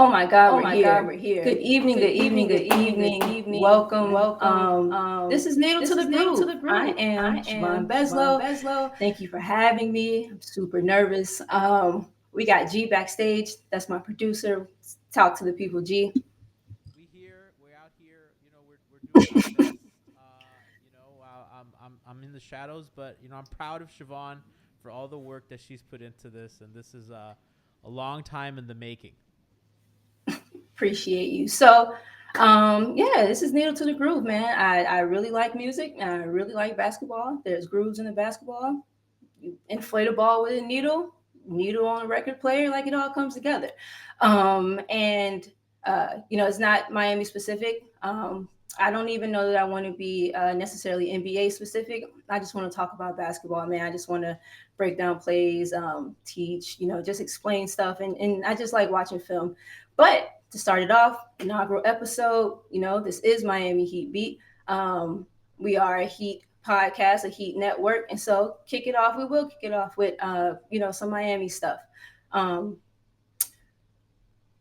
Oh my God, Oh we're my God, here. we're here. Good evening, Good good evening, evening, good good evening, good evening. evening. Welcome. Welcome. This is Needle to This the is Needle to Groove. the I Groove. am I Siobhan am Siobhan Beslow. Beslow. Thank you for having me. I'm super nervous. We got G backstage. That's my producer. Talk to the people, G. We're out here. We're doing our best. I'm in the shadows, but I'm proud of Siobhan for all the work that she's put into this, and this is a long time in the making. Appreciate you. So, yeah, this is Needle to the Groove, man. I really like music. And I really like basketball. There's grooves in the basketball. You inflate a ball with a needle on a record player, like it all comes together. And it's not Miami specific. I don't even know that I want to be necessarily NBA specific. I just want to talk about basketball, man. I just want to break down plays, teach, just explain stuff. And I just like watching film. But to start it off, inaugural episode, this is Miami Heat Beat. We are a Heat podcast, a Heat network, and so kick it off. We will kick it off with some Miami stuff. Um,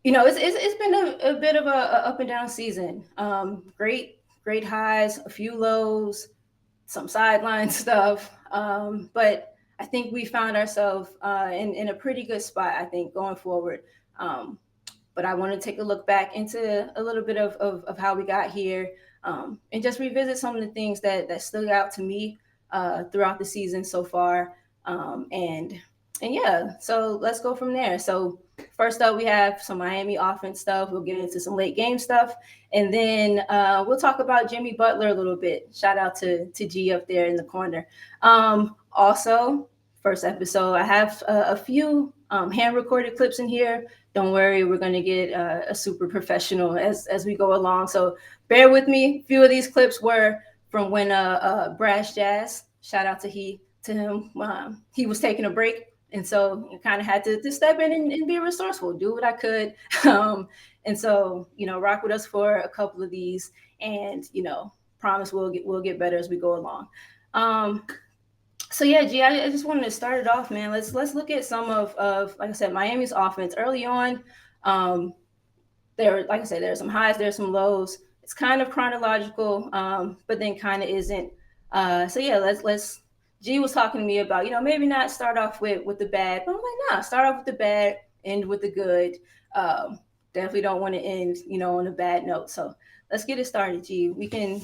it's been a bit of a up and down season. Great highs, a few lows, some sideline stuff. But I think we found ourselves in a pretty good spot. I think going forward. Um, but I want to take a look back into a little bit of how we got here, and just revisit some of the things that stood out to me throughout the season so far. And yeah, so let's go from there. So first up, we have some Miami offense stuff. We'll get into some late game stuff, and then we'll talk about Jimmy Butler a little bit. Shout out to G up there in the corner. Also, first episode, I have a few hand recorded clips in here. Don't worry, we're going to get a super professional as we go along. So bear with me. A few of these clips were from when Brash Jazz, shout out to him. He was taking a break. And so you kind of had to step in and be resourceful, do what I could. And so, rock with us for a couple of these, and, promise we'll get better as we go along. Um, so yeah, G, I just wanted to start it off, man. Let's look at some of like I said, Miami's offense early on. Um, like I said, there's some highs, there's some lows. It's kind of chronological, but then kind of isn't. So yeah, let's. G was talking to me about maybe not start off with the bad, but I'm like, nah, start off with the bad, end with the good. Definitely don't want to end on a bad note. So let's get it started, G. We can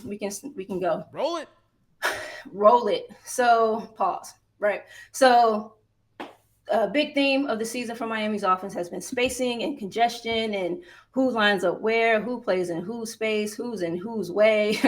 go. Roll it. Roll it. So pause. Right. So a big theme of the season for Miami's offense has been spacing and congestion and who lines up where, who plays in whose space, who's in whose way,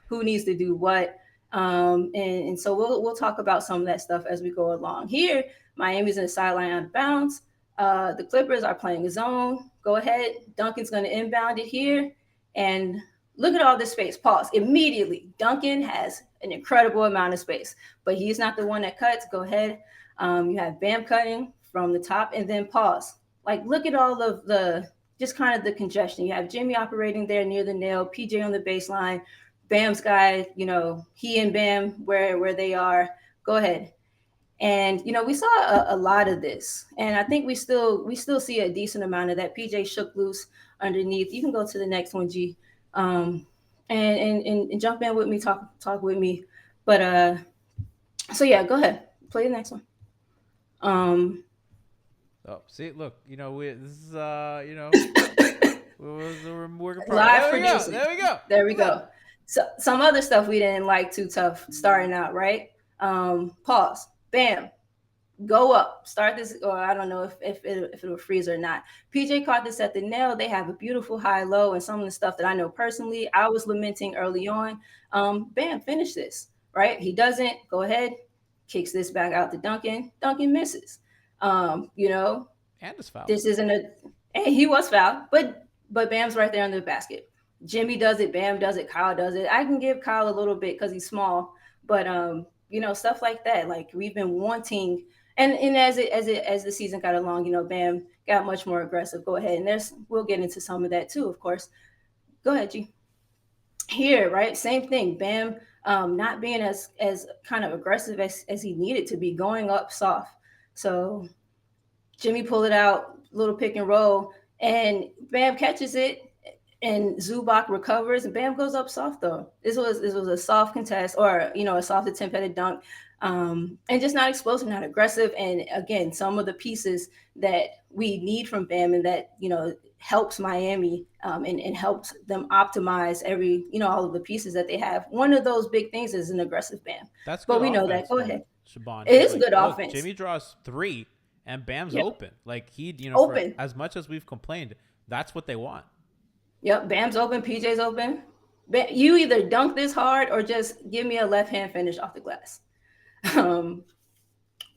who needs to do what. And so we'll talk about some of that stuff as we go along. Here, Miami's in the sideline out of bounds. The Clippers are playing a zone. Go ahead. Duncan's going to inbound it here. And look at all this space. Pause. Immediately, Duncan has an incredible amount of space, but he's not the one that cuts. Go ahead. You have Bam cutting from the top, and then pause. Like, look at all of the just kind of the congestion. You have Jimmy operating there near the nail, PJ on the baseline, Bam's guy, he and Bam where they are. Go ahead. And we saw a lot of this, and I think we still see a decent amount of that. PJ shook loose underneath. You can go to the next one, G, and jump in with me, talk with me. But so yeah, go ahead, play the next one. Um, Oh, see, look, this is we're work in progress. Live There we go. producing. There we go. There we What's up? go. So some other stuff we didn't like too tough starting out, right? Pause. Bam. Go up. Start this, or I don't know if it'll freeze or not. PJ caught this at the nail. They have a beautiful high low, and some of the stuff that I know personally, I was lamenting early on. Bam, finish this. Right? He doesn't. Go ahead. Kicks this back out to Duncan. Duncan misses. Um, you know, And it's fouled. this isn't a and he was fouled, but Bam's right there under the basket. Jimmy does it, Bam does it, Kyle does it. I can give Kyle a little bit because he's small, but stuff like that. Like we've been wanting, and as the season got along, Bam got much more aggressive. Go ahead, and we'll get into some of that too, of course. Go ahead, G. Here, right? Same thing. Bam, not being as kind of aggressive as he needed to be, going up soft. So Jimmy pulled it out, little pick and roll, and Bam catches it, and Zubac recovers, and Bam goes up soft though. This was a soft contest, or a soft attempt at a dunk, and just not explosive, not aggressive, and again, some of the pieces that we need from Bam, and that helps Miami, and helps them optimize all of the pieces that they have. One of those big things is an aggressive Bam, That's but good we know that. offense Go though, ahead, Shaban, it because is like, good look, offense. Jimmy draws three and Bam's Yep, open. Like for open. as much as we've complained, that's what they want. Yep, Bam's open. PJ's open. You either dunk this hard or just give me a left hand finish off the glass. Um,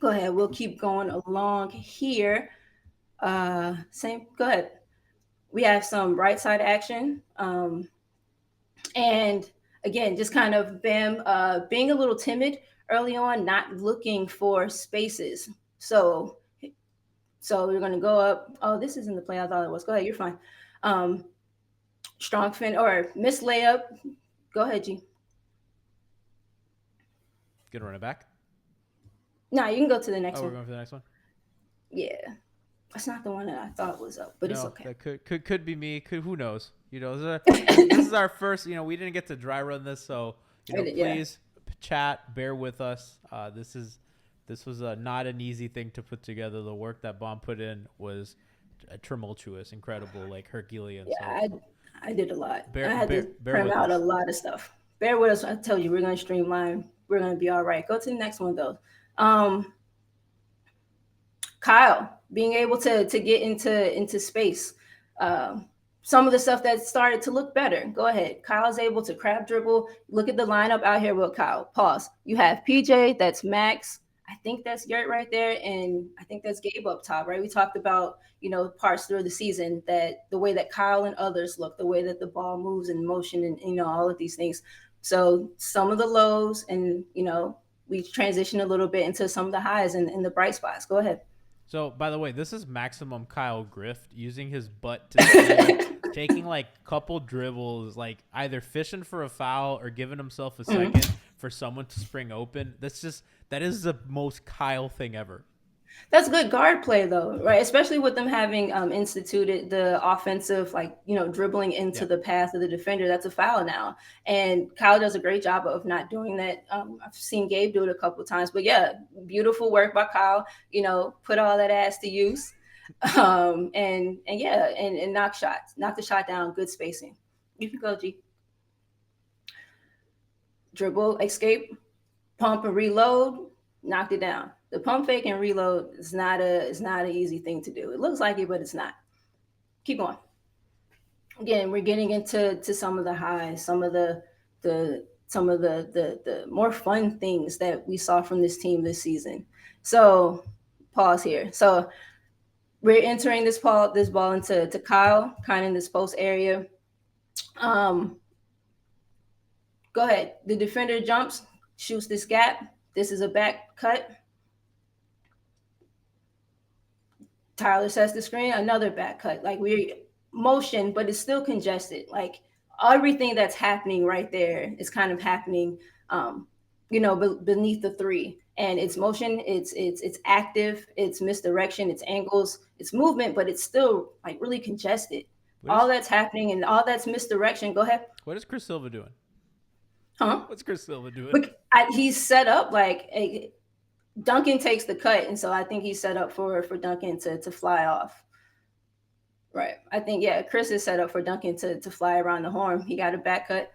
Go ahead. We'll keep going along here. Same. Go ahead. We have some right side action. And again, just kind of Bam being a little timid early on, not looking for spaces. So, so we're going to go up. Oh, this isn't the play I thought it was. Go ahead. You're fine. Um, Strong fin or miss layup. Go ahead, G. Good run it back. No, you can go to the next Oh, we're one. going for the next one. Yeah, that's not the one that I thought was up, but it's No, okay. that could be me. Could Who knows? This is our first. We didn't get to dry run this, so Yeah, please chat, bear with us. This was not an easy thing to put together. The work that Bomb put in was tumultuous, incredible, like Herculean. yeah. So I did a lot. I bear had bear to bear print with out a us. lot of stuff. Bear with us. I tell you, we're gonna streamline. We're gonna be all right. Go to the next one though. Um, Kyle being able to get into space. Um, some of the stuff that started to look better. Go ahead. Kyle's able to crab dribble. Look at the lineup out here with Kyle. Pause. You have PJ, that's Max. I think that's Yurt right there, and I think that's Gabe up top, right? We talked about, parts through the season, that the way that Kyle and others look, the way that the ball moves in motion, and all of these things. So some of the lows, and we transition a little bit into some of the highs and the bright spots. Go ahead. So, by the way, this is maximum Kyle Grift using his butt to steal, taking like couple dribbles, like either fishing for a foul or giving himself a second for someone to spring open. That is the most Kyle thing ever. That's good guard play though, right? Especially with them having instituted the offensive, like, dribbling into Yeah. the path of the defender. That's a foul now. And Kyle does a great job of not doing that. I've seen Gabe do it a couple of times, but yeah, beautiful work by Kyle, put all that ass to use. And yeah, and knock the shot down, good spacing. You can go, G. Dribble, escape, pump and reload, knocked it down. The pump fake and reload is not an easy thing to do. It looks like it, but it's not. Keep going. Again, we're getting into some of the highs, some of the more fun things that we saw from this team this season. So pause here. So we're entering this ball into Kyle, kind of in this post area. Um, Go ahead. The defender jumps, shoots this gap. This is a back cut. Tyler sets the screen, another back cut. Like we're motion, but it's still congested. Like everything that's happening right there is kind of happening, beneath the three. And it's motion, it's active, it's misdirection, it's angles, it's movement, but it's still like really congested. What All is that's happening and all that's misdirection. Go ahead, what is Chris Silva doing? huh? What's Chris Silva doing? But he's set up like Duncan takes the cut, and so I think he's set up for Duncan to fly off. Right. I think, yeah, Chris is set up for Duncan to fly around the horn. He got a back cut.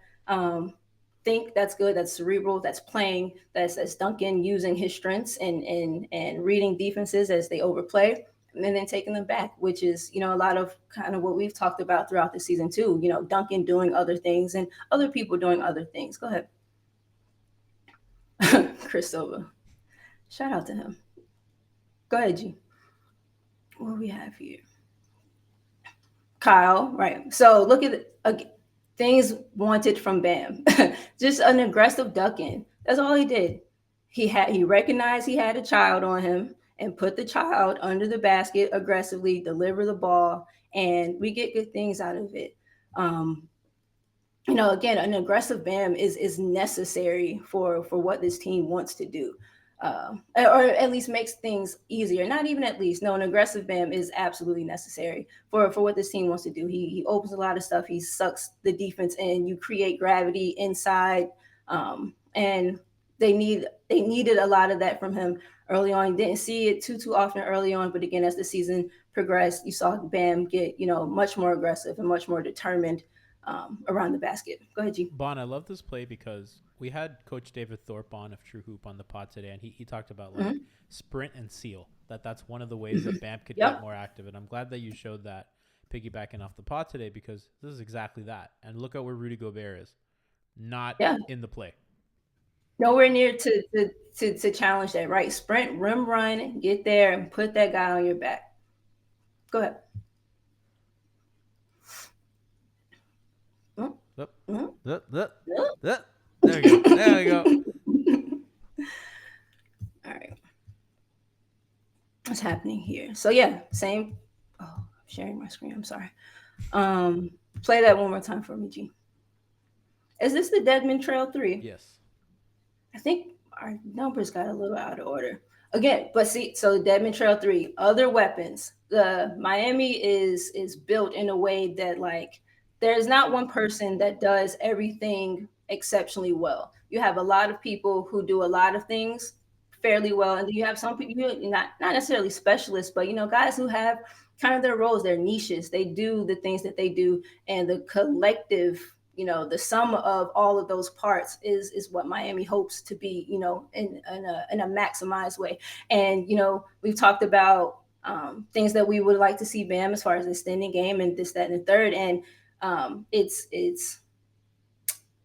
Think that's good. That's cerebral. That's playing. That's Duncan using his strengths and reading defenses as they overplay, and then taking them back, which is a lot of kind of what we've talked about throughout the season too. Duncan doing other things and other people doing other things. Go ahead, Chris Silva. Shout out to him. Go ahead, G. What do we have here? Kyle, right? So look at things wanted from Bam. Just an aggressive ducking. That's all he did. He recognized he had a child on him and put the child under the basket aggressively, deliver the ball, and we get good things out of it. Um, again, an aggressive Bam is necessary for what this team wants to do. or at least makes things easier. Not even at least. No, an aggressive Bam is absolutely necessary for what this team wants to do. He opens a lot of stuff. He sucks the defense in. You create gravity inside, and they needed a lot of that from him early on. Didn't see it too often early on, but again, as the season progressed, you saw Bam get much more aggressive and much more determined around the basket. Go ahead, G. Bon, I love this play because we had Coach David Thorpe on of True Hoop on the pod today, and he talked about like Mm-hmm. sprint and seal. That's one of the ways that Bam could get Yep. more active, and I'm glad that you showed that piggybacking off the pod today because this is exactly that. And look at where Rudy Gobert is, not Yeah. in the play. Nowhere near to challenge that, right? Sprint, rim run, get there and put that guy on your back. Go ahead. Mm, Look, mm, look, look, mm. look. There we go. There we go. All right. What's happening here? So yeah, same. Oh, I'm sharing my screen. I'm sorry. Play that one more time for me, G. Is this the Deadman Trail 3? Yes. I think our numbers got a little out of order. Again, but see, so Deadman Trail 3, other weapons. The Miami is built in a way that like there's not one person that does everything exceptionally well. You have a lot of people who do a lot of things fairly well, and then you have some people not necessarily specialists, but guys who have kind of their roles, their niches. They do the things that they do, and the collective, the sum of all of those parts is what Miami hopes to be, in a maximized way. And we've talked about things that we would like to see Bam as far as extending game and this, that, and the third. And it's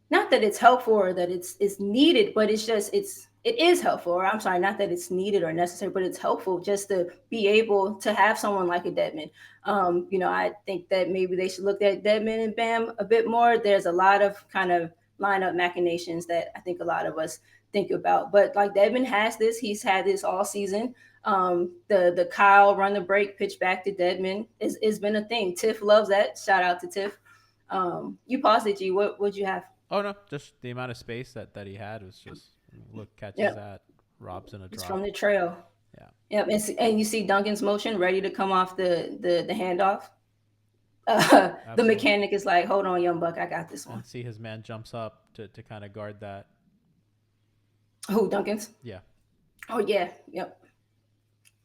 not that it's helpful or that it's needed, but it is helpful. Or I'm sorry, not that it's needed or necessary, but it's helpful just to be able to have someone like a Deadman. I think that maybe they should look at Deadman and Bam a bit more. There's a lot of kind of lineup machinations that I think a lot of us think about. But like Deadman has this, he's had this all season. The Kyle run the break, pitch back to Deadman is been a thing. Tiff loves that. Shout out to Tiff. You paused it, G. What would you have? Oh no, just the amount of space that he had was just look catches Yep. that, robs in a It's drop. from the trail. Yeah, Yep, and you see Duncan's motion ready to come off the handoff. The absolutely. mechanic is like, "Hold on, young buck, I got this one." And see his man jumps up to kind of guard that. Who Duncan's? Yeah, Oh yeah, yep.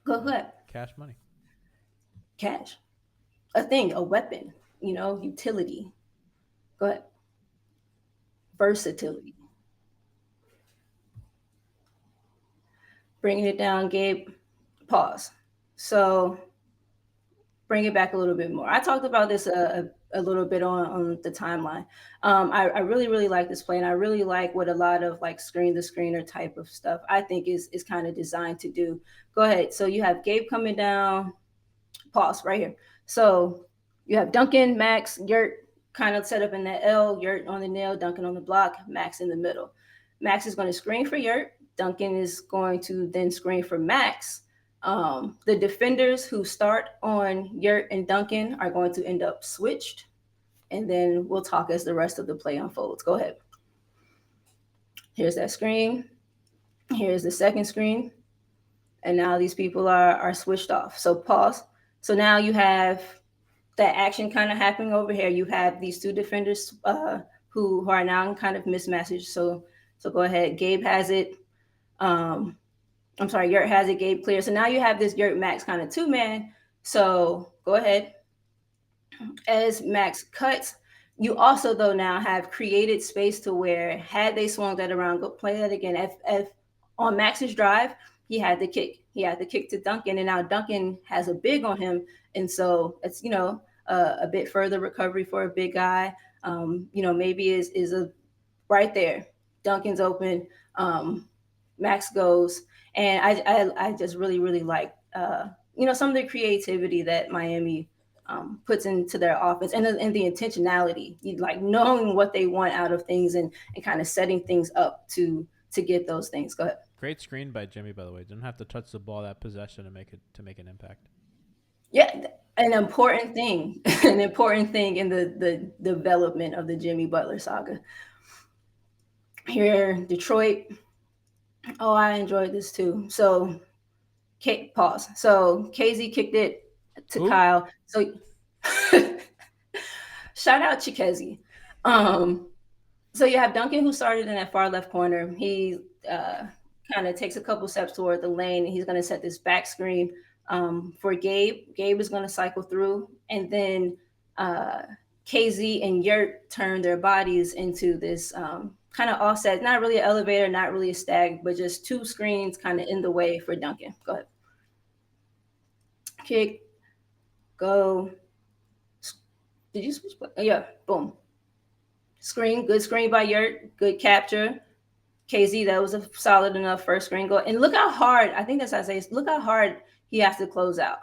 Go ahead. cash money. Cash, a thing, a weapon. Utility. Go ahead. Versatility. Bringing it down, Gabe. Pause. So bring it back a little bit more. I talked about this a little bit on the timeline. I really, really like this play, and I really like what a lot of like screen the screener type of stuff I think is kind of designed to do. Go ahead. So you have Gabe coming down. Pause right here. So you have Duncan, Max, Yurt kind of set up in that L, Yurt on the nail, Duncan on the block, Max in the middle. Max is going to screen for Yurt. Duncan is going to then screen for Max. The defenders who start on Yurt and Duncan are going to end up switched. And then we'll talk as the rest of the play unfolds. Go ahead. Here's that screen. Here's the second screen. And now these people are switched off. So pause. So now you have that action kind of happening over here. You have these two defenders who are now kind of mismatched. So go ahead. Gabe has it. I'm sorry, Yurt has it. Gabe clear. So now you have this Yurt Max kind of two man. So go ahead. As Max cuts, you also though now have created space to where had they swung that around, go play that again. If on Max's drive, he had the kick. He had the kick to Duncan, and now Duncan has a big on him, and so it's a bit further recovery for a big guy. Maybe is a right there. Duncan's open. Max goes, and I just really really like some of the creativity that Miami puts into their offense and the intentionality, like knowing what they want out of things and kind of setting things up to get those things. Go ahead. Great screen by Jimmy, by the way. Didn't have to touch the ball that possession to make an impact. Yeah, an important thing, an important thing in the development of the Jimmy Butler saga. Here, Detroit. Oh, I enjoyed this too. So, pause. So, KZ kicked it to Who? Kyle. So, shout out Chikezi. Um, so you have Duncan who started in that far left corner. He uh, kind of takes a couple steps toward the lane, and he's going to set this back screen for Gabe. Gabe is going to cycle through, and then uh, KZ and Yurt turn their bodies into this kind of offset. Not really an elevator, not really a stag, but just two screens kind of in the way for Duncan. Go ahead. Kick, go. Did you switch? Yeah, boom. Screen, good screen by Yurt, good capture. KZ, that was a solid enough first screen goal. And look how hard, I think that's how I say, look how hard he has to close out.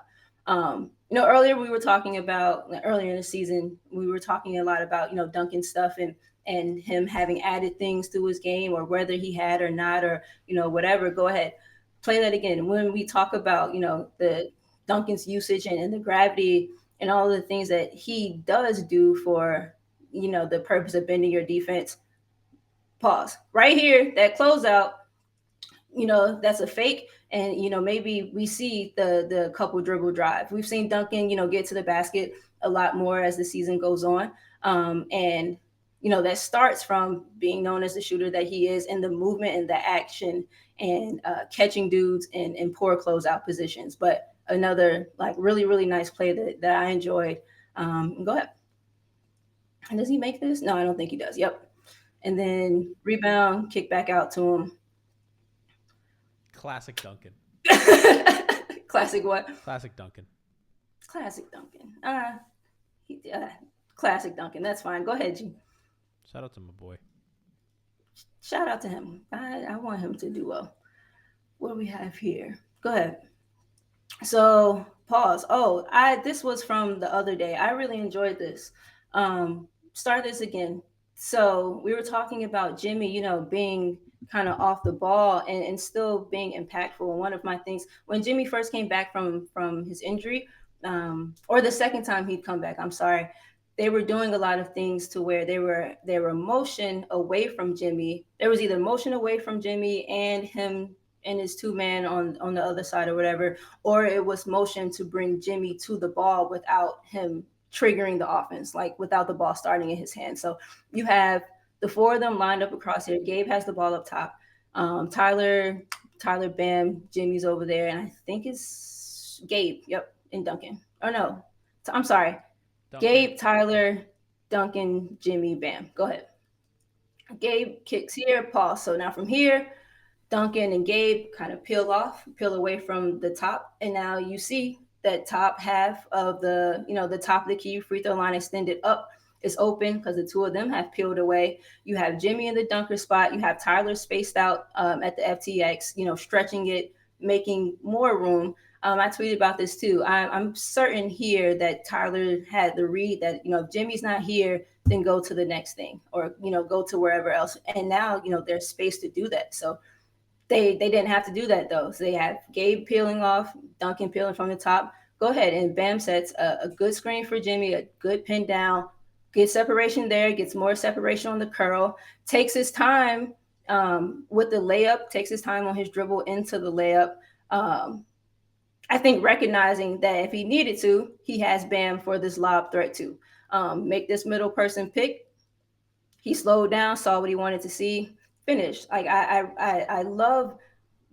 Earlier we were talking about, earlier in the season, we were talking a lot about, Duncan stuff and him having added things to his game, or whether he had or not, or, whatever. Go ahead, play that again. When we talk about, the Duncan's usage and the gravity and all the things that he does do for, the purpose of bending your defense. Pause. Right here, that closeout, that's a fake. And, maybe we see the couple dribble drive. We've seen Duncan, get to the basket a lot more as the season goes on. And, that starts from being known as the shooter that he is, and the movement and the action, and catching dudes in poor closeout positions. But another like really, really nice play that I enjoyed. Go ahead. And does he make this? No, I don't think he does. Yep. And then rebound, kick back out to him. Classic Duncan. Classic what? Classic Duncan. Classic Duncan. Classic Duncan. That's fine. Go ahead, G. Shout out to my boy. Shout out to him. I want him to do well. What do we have here? Go ahead. So pause. Oh, I this was from the other day. I really enjoyed this. Start this again. So we were talking about Jimmy, being kind of off the ball and still being impactful. And one of my things when Jimmy first came back from his injury, or the second time he'd come back, I'm sorry, they were doing a lot of things to where they were motion away from Jimmy. There was either motion away from Jimmy and him and his two man on the other side or whatever, or it was motion to bring Jimmy to the ball without him triggering the offense, like without the ball starting in his hand. So you have the four of them lined up across here. Gabe has the ball up top. Tyler, Bam, Jimmy's over there, and I think it's Gabe. Yep, and Duncan. Oh no, I'm sorry. Duncan. Gabe, Tyler, Duncan, Jimmy, Bam. Go ahead. Gabe kicks here, pause. So now from here, Duncan and Gabe kind of peel away from the top. And now you see that top half of the top of the key free throw line extended up is open because the two of them have peeled away. You have Jimmy in the dunker spot. You have Tyler spaced out at the FTX, stretching it, making more room. I tweeted about this too. I'm certain here that Tyler had the read that, if Jimmy's not here, then go to the next thing, or, go to wherever else. And now, there's space to do that. So they didn't have to do that though. So they have Gabe peeling off, Duncan peeling from the top. Go ahead, and Bam sets a good screen for Jimmy, a good pin down, gets separation there, gets more separation on the curl, takes his time with the layup, takes his time on his dribble into the layup. I think recognizing that if he needed to, he has Bam for this lob threat too. Make this middle person pick. He slowed down, saw what he wanted to see, finished. Like I love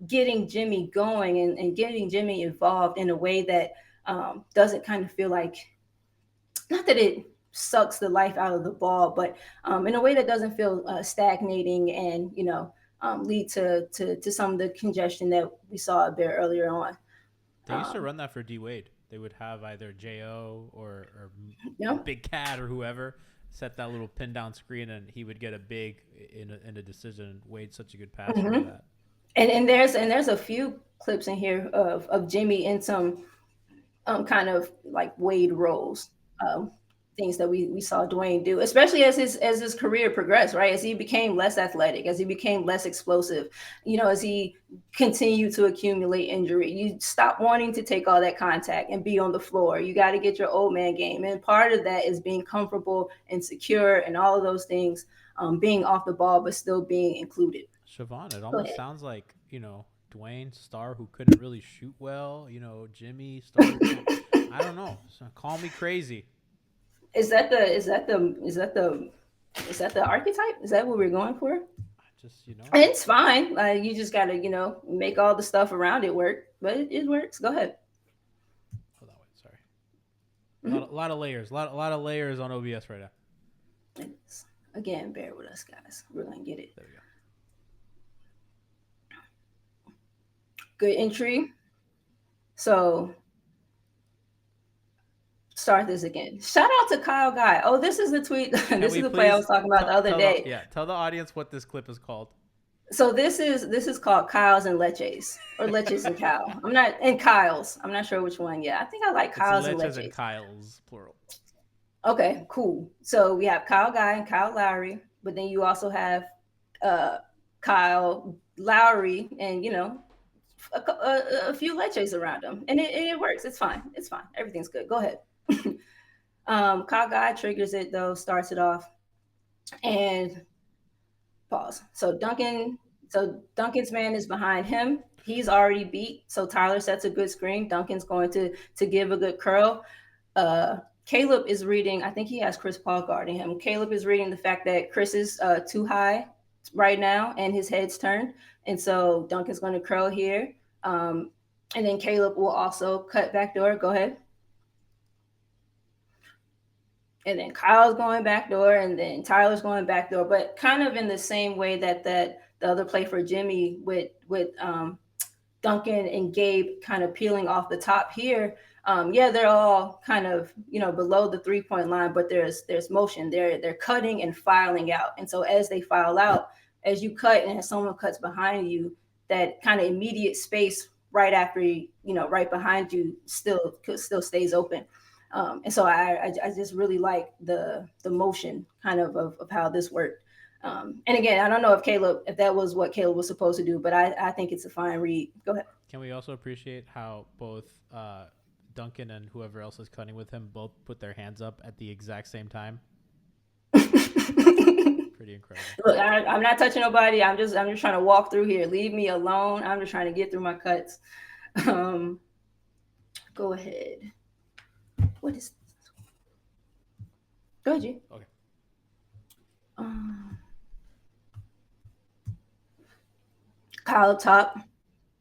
getting Jimmy going and getting Jimmy involved in a way that doesn't kind of feel like, not that it sucks the life out of the ball, but in a way that doesn't feel stagnating and lead to some of the congestion that we saw a bit earlier on. They used to run that for D Wade. They would have either Jo or You know? Big Cat or whoever set that little pin down screen, and he would get a big in a decision. Wade's such a good passer to Mm-hmm. that. And there's a few clips in here of Jimmy in some kind of like Wade roles, um, things that we saw Dwayne do, especially as his career progressed, right? As he became less athletic, as he became less explosive, as he continued to accumulate injury, you stop wanting to take all that contact and be on the floor. You got to get your old man game, and part of that is being comfortable and secure and all of those things, being off the ball but still being included. Siobhan, it Go almost ahead. sounds like, Dwayne Star who couldn't really shoot well, Jimmy Star who can't. I don't know. So call me crazy. Is that the is that the is that the is that the archetype? Is that what we're going for? I just, It's fine. Like you just gotta, make all the stuff around it work. But it works. Go ahead. hold on, wait, sorry. A Hmm. lot of layers. A lot of layers on OBS right now. Again, bear with us, guys. We're gonna get it. There we go. Good entry. So start this again. Shout out to Kyle Guy. Oh, this is the tweet. Can This is we the play I was please talking about the other day. tell the audience what this clip is called? So this is called Kyle's and Leches, or Leches and Kyle. I'm not and Kyle's. I'm not sure which one. Yeah, I think I like It's Kyle's and Leches and Leches. Kyle's plural. Okay, cool. So we have Kyle Guy and Kyle Lowry, but then you also have uh, Kyle Lowry and a few Leches around him, and it works. It's fine. It's fine. Everything's good. Go ahead. Kyle Guy triggers it though, starts it off, and pause. So Duncan's man is behind him. He's already beat. So Tyler sets a good screen. Duncan's going to give a good curl. Caleb is reading. I think he has Chris Paul guarding him. Caleb is reading the fact that Chris is too high right now, and his head's turned, and so Duncan's going to curl here. And then Caleb will also cut back door. Go ahead. And then Kyle's going back door, and then Tyler's going back door, but kind of in the same way that the other play for Jimmy with Duncan and Gabe kind of peeling off the top here. Yeah, they're all kind of below the 3 point line, but there's motion. They're cutting and filing out, and so as they file out, as you cut and as someone cuts behind you, that kind of immediate space right after right behind you still stays open. And so I just really like the motion kind of how this worked. And again, I don't know if that was what Caleb was supposed to do, but I think it's a fine read. Go ahead. Can we also appreciate how both Duncan and whoever else is cutting with him both put their hands up at the exact same time? Pretty incredible. Look, I'm not touching nobody. I'm just trying to walk through here. Leave me alone. I'm just trying to get through my cuts. Um, Go ahead. What is? Go ahead, G. Okay. Um, Kyle top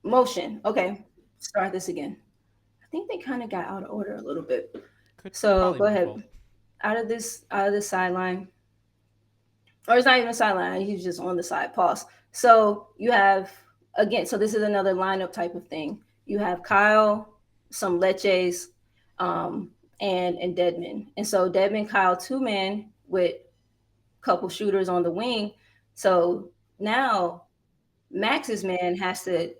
motion. Okay, start this again. I think they kind of got out of order a little bit. Could So probably go my fault. ahead. Out of this sideline, or it's not even a sideline. He's just on the side. Pause. So you have again. So this is another lineup type of thing. You have Kyle, some Leches, um, and Deadman. And so Deadman, Kyle, two men with a couple shooters on the wing. So now Max's man has to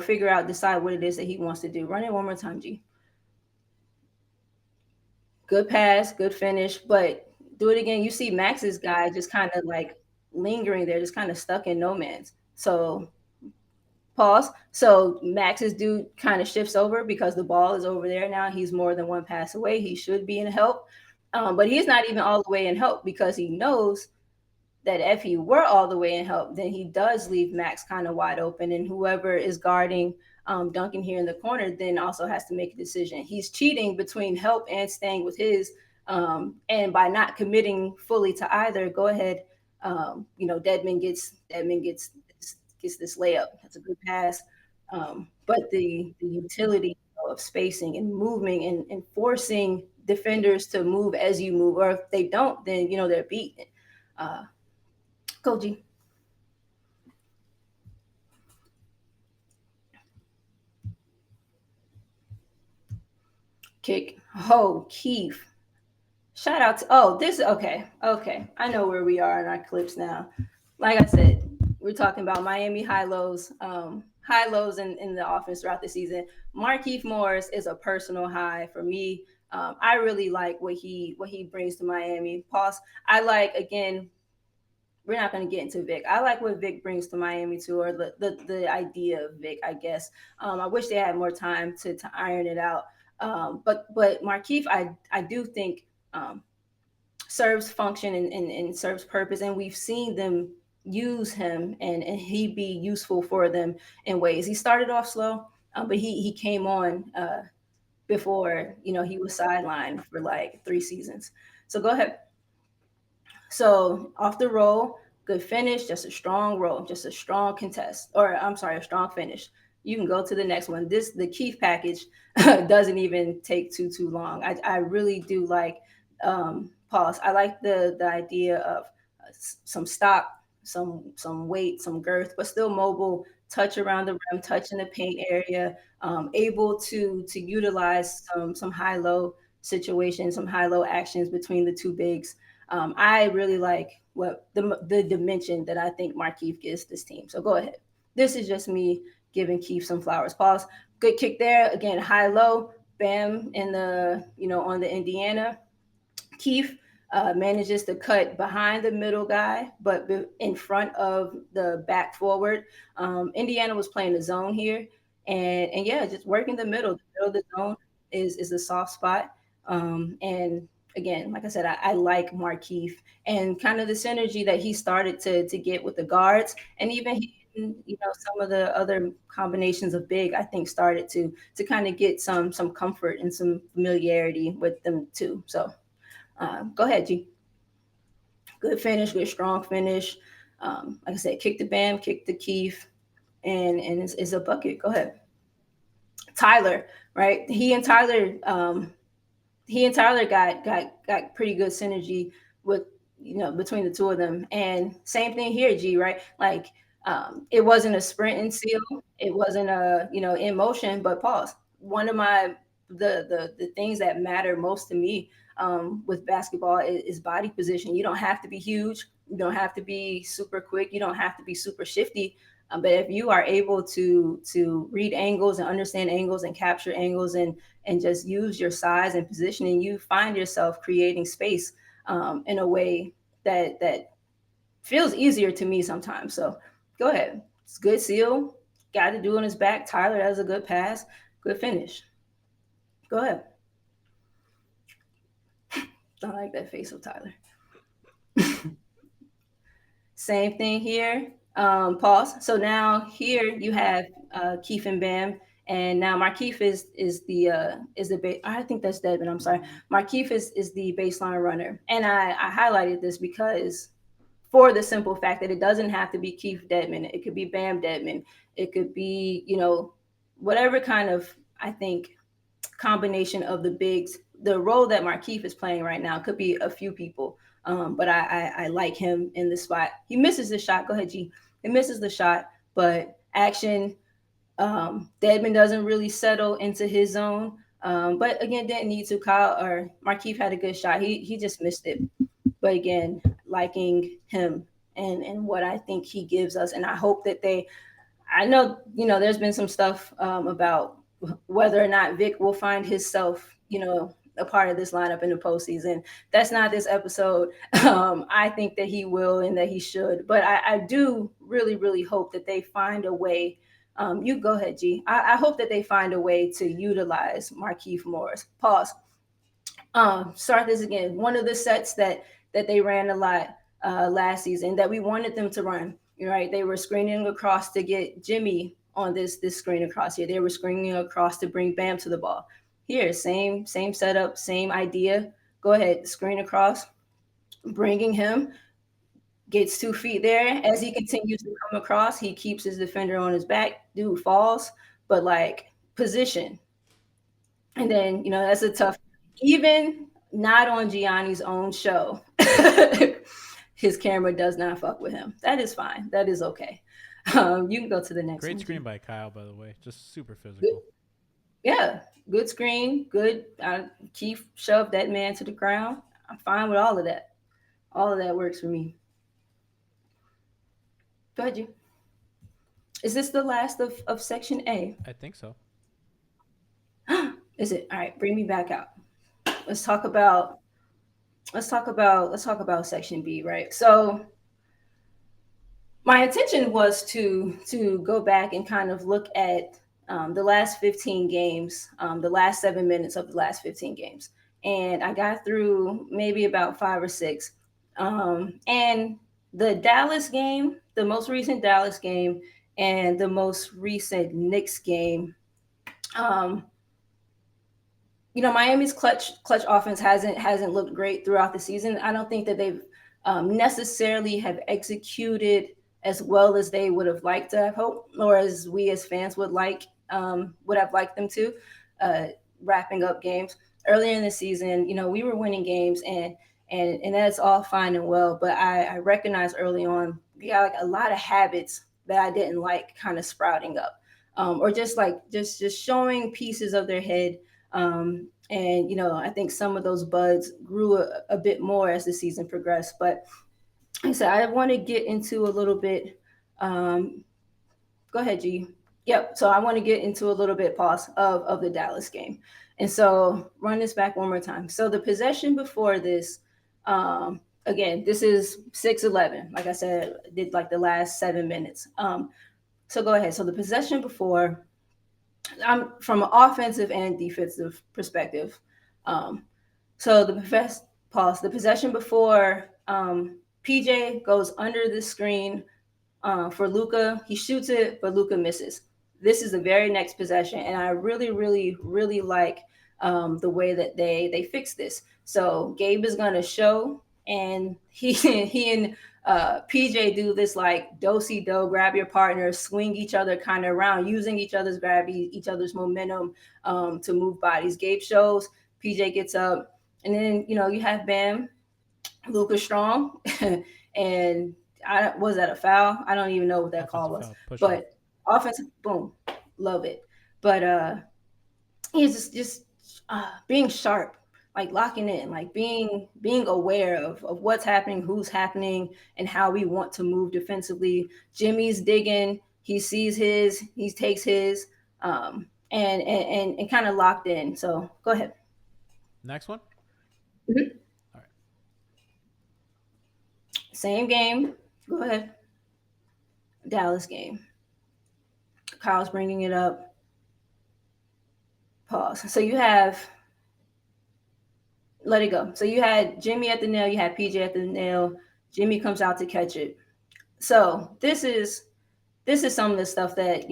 figure out, decide what it is that he wants to do. Run it one more time, G. Good pass, good finish, but do it again. You see Max's guy just kind of like lingering there, just kind of stuck in no man's. So pause. So Max's dude kind of shifts over because the ball is over there now. He's more than one pass away. He should be in help, but he's not even all the way in help because he knows that if he were all the way in help, then he does leave Max kind of wide open, and whoever is guarding Duncan here in the corner then also has to make a decision. He's cheating between help and staying with his, and by not committing fully to either, go ahead. Deadman gets this layup. That's a good pass, but the utility of spacing and moving and forcing defenders to move as you move, or if they don't, then they're beat. Uh, Koji. Kick. Oh, Keith. Shout out to this okay. Okay. I know where we are in our clips now. Like I said, we're talking about Miami high lows in the offense throughout the season. Markieff Morris is a personal high for me. I really like what he brings to Miami. Pause. I like again. We're not going to get into Vic. I like what Vic brings to Miami too, or the idea of Vic, I guess. I wish they had more time to iron it out. But Markeith, I do think serves function and serves purpose, and we've seen them use him and he be useful for them in ways. He started off slow, but he came on before he was sidelined for like 3 seasons. So go ahead. So off the roll, good finish, just a strong roll, just a strong contest, or I'm sorry, a strong finish. You can go to the next one. The Keith package doesn't even take too long. I really do like pause. I like the idea of some stop, some weight, some girth, but still mobile. Touch around the rim, touch in the paint area, able to utilize some high low situations, some high low actions between the two bigs. I really like what the dimension that I think Markieff gives this team. So go ahead. This is just me giving Keith some flowers. Pause. Good kick there. Again, high low. Bam in the on the Indiana. Keith manages to cut behind the middle guy, but in front of the back forward. Indiana was playing the zone here, and yeah, just working the middle. The middle of the zone is a soft spot. And again, like I said, I like Markeith and kind of the synergy that he started to get with the guards, and even some of the other combinations of big. I think started to kind of get some comfort and some familiarity with them too. So go ahead, G. Good finish, good strong finish. Like I said, kick the Bam, kick the Keith, and it's a bucket. Go ahead, Tyler. Right, he and Tyler got pretty good synergy with between the two of them. And same thing here, G, right? Like it wasn't a sprint and seal, it wasn't a in motion, but pause. One of my the things that matter most to me with basketball is body position. You don't have to be huge, you don't have to be super quick, you don't have to be super shifty. But if you are able to read angles and understand angles and capture angles and just use your size and positioning, you find yourself creating space in a way that feels easier to me sometimes. So go ahead. It's good seal. Got to do on his back. Tyler has a good pass. Good finish. Go ahead. I like that face of Tyler. Same thing here. Pause. So now here you have Keith and Bam, and now Markeith I think that's Devin. I'm sorry. Markeith is the baseline runner, and I highlighted this because for the simple fact that it doesn't have to be Keith Dedman. It could be Bam Dedman. It could be whatever kind of I think combination of the bigs. The role that Markeith is playing right now could be a few people, but I like him in the spot. He misses the shot. Go ahead, G. He misses the shot, but action. Deadman doesn't really settle into his zone. But again, didn't need to. Kyle or Markeith had a good shot. He just missed it. But again, liking him and what I think he gives us, and I hope that they I know, there's been some stuff about whether or not Vic will find himself, a part of this lineup in the postseason. That's not this episode. I think that he will and that he should. But I do really, really hope that they find a way. You go ahead, G. I hope that they find a way to utilize Markieff Morris. Pause. Start this again. One of the sets that they ran a lot last season that we wanted them to run. Right, they were screening across to get Jimmy on this screen across here. They were screening across to bring Bam to the ball. Here, same setup, same idea. Go ahead, screen across, bringing him, gets 2 feet there. As he continues to come across, he keeps his defender on his back. Dude falls, but like position. And then, that's a tough, even not on Gianni's own show. His camera does not fuck with him. That is fine. That is okay. You can go to the next Great one. screen by Kyle, by the way. Just super Good, physical. yeah, good screen. Good. Keith shoved that man to the ground. I'm fine with all of that. All of that works for me. Go ahead, you. Is this the last of section A? I think so. Is it? All right, bring me back out. Let's talk about let's talk about section B, right? So my intention was to go back and kind of look at the last 15 games, the last 7 minutes of the last 15 games, and I got through maybe about 5 or 6, and the Dallas game, the most recent Dallas game, and the most recent Knicks game. Um, Miami's clutch offense hasn't looked great throughout the season. I don't think that they've necessarily have executed as well as they would have liked to have hoped, or as we as fans would have liked them to. Uh, Wrapping up games earlier in the season, we were winning games, and that's all fine and well. But I recognized early on we got like a lot of habits that I didn't like kind of sprouting up, or just like just showing pieces of their head, and I think some of those buds grew a bit more as the season progressed. But like I said, I want to get into a little bit. Um, Go ahead, G. Yep. So I want to get into a little bit, pause, of the Dallas game. And so run this back one more time. So the possession before this, again, this is 6-11. Like I said, did like the last 7 minutes. So go ahead. So the possession before, from an offensive and defensive perspective. Um, so the possession before, PJ goes under the screen for Luca. He shoots it, but Luca misses. This is the very next possession, and I really, really, really like the way that they fix this. So Gabe is going to show, and he and PJ do this like do-si do, grab your partner, swing each other kind of around, using each other's gravity, each other's momentum to move bodies. Gabe shows, PJ gets up, and then you have Bam, Lucas Strong, and I was that a foul? I don't even know what that call Offensive was. foul, push off. But offensive, boom, love it. But he's just being sharp, like locking in, like being aware of what's happening, who's happening, and how we want to move defensively. Jimmy's digging. He sees his. He takes his. And kind of locked in. So go ahead. Next one. Mhm. All right. Same game. Go ahead. Dallas game. Kyle's bringing it up. Pause. So you have, let it go. So you had Jimmy at the nail, you had PJ at the nail. Jimmy comes out to catch it. So this is some of the stuff that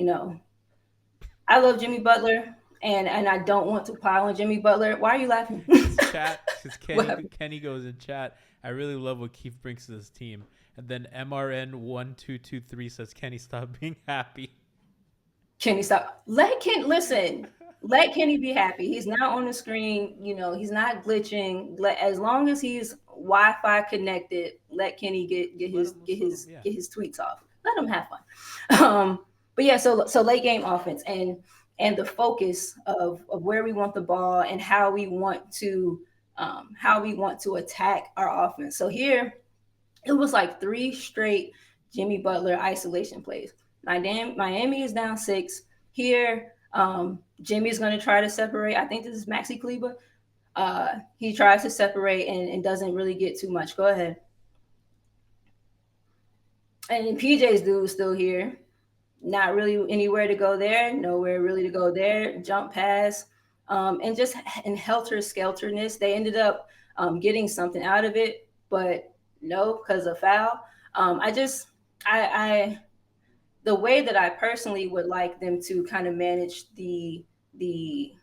I love Jimmy Butler, and I don't want to pile on Jimmy Butler. Why are you laughing? It's chat. Because What Kenny happened? Kenny goes in chat. I really love what Keith brings to this team. And then MRN1223 says, Kenny, stop being happy. Kenny, stop. Let Ken listen. Let Kenny be happy. He's not on the screen. He's not glitching. As long as he's Wi-Fi connected, let Kenny get Let his him, get let him, his yeah. get his tweets off. Let him have fun. But yeah, so late game offense and the focus of where we want the ball and how we want to attack our offense. So here it was like three straight Jimmy Butler isolation plays. Miami is down six. Here, Jimmy's going to try to separate. I think this is Maxi Kleba. He tries to separate and doesn't really get too much. Go ahead. And PJ's dude still here. Not really anywhere to go there. Nowhere really to go there. Jump pass. And just in helter skelterness, they ended up getting something out of it, but no, because of foul. I just, I the way that I personally would like them to kind of manage the the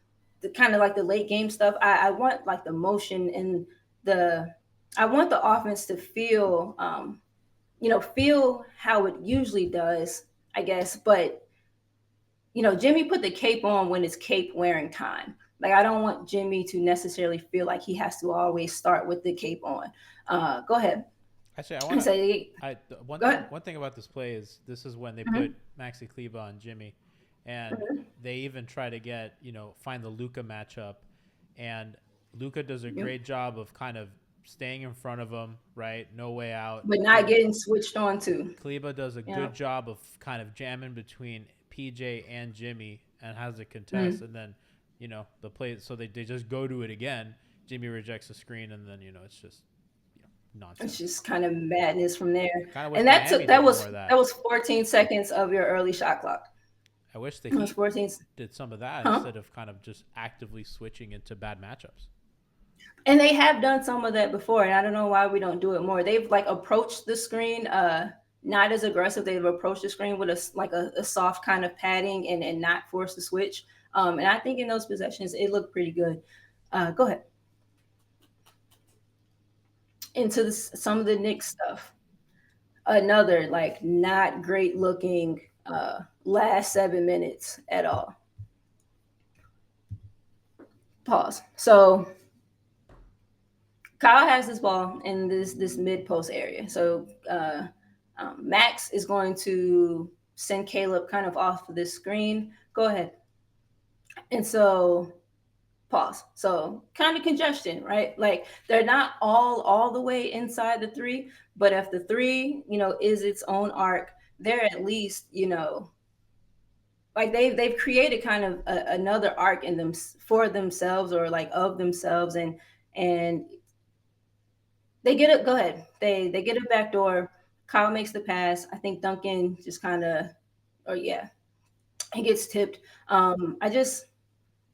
kind of like the late game stuff. I want like the motion and the I want the offense to feel how it usually does, I guess. But Jimmy put the cape on when it's cape wearing time. Like I don't want Jimmy to necessarily feel like he has to always start with the cape on. Go ahead. Actually, I And want to. say, One go thing. ahead. One thing about this play is this is when they put Mm-hmm. Maxi Kleba on Jimmy, and Mm-hmm. they even try to get find the Luca matchup, and Luca does a Yep. great job of kind of staying in front of him, right? No way out. But not getting switched on to. Kleba does a Yeah. good job of kind of jamming between PJ and Jimmy and has a contest, Mm-hmm. and then the play. So they just go to it again. Jimmy rejects the screen, and then it's just It's nonsense. just kind of madness from there. Kind of wish And that Miami took that did more was of that that. was 14 seconds of your early shot clock. I wish the It was Heat 14. did some of that Huh? instead of kind of just actively switching into bad matchups. And they have done some of that before, and I don't know why we don't do it more. They've like approached the screen, not as aggressive. They've approached the screen with a soft kind of padding and not force the switch. And I think in those possessions, it looked pretty good. Go ahead into some of the Knicks stuff. Another like not great looking last 7 minutes at all. Pause. So Kyle has this ball in this mid post area. So Max is going to send Caleb kind of off of this screen. Go ahead. And so pause. So kind of congestion, right? Like they're not all the way inside the three, but if the three, is its own arc, they're at least, like they've created kind of another arc in them for themselves or like of themselves, and they get it. Go ahead. They get a back door. Kyle makes the pass. I think Duncan just kind of, or yeah, he gets tipped. I just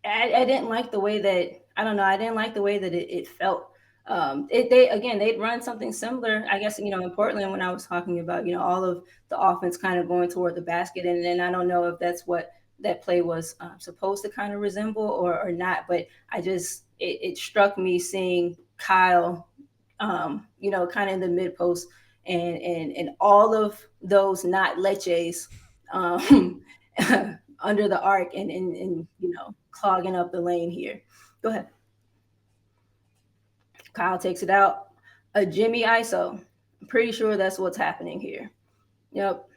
I didn't like the way that I don't know. I didn't like the way that it felt. They again they'd run something similar. I guess in Portland when I was talking about all of the offense kind of going toward the basket, and then I don't know if that's what that play was supposed to kind of resemble or not. But I just it struck me seeing Kyle, kind of in the mid post, and all of those not leches. Um, under the arc and clogging up the lane here. Go ahead. Kyle takes it out. A Jimmy ISO. I'm pretty sure that's what's happening here. Yep.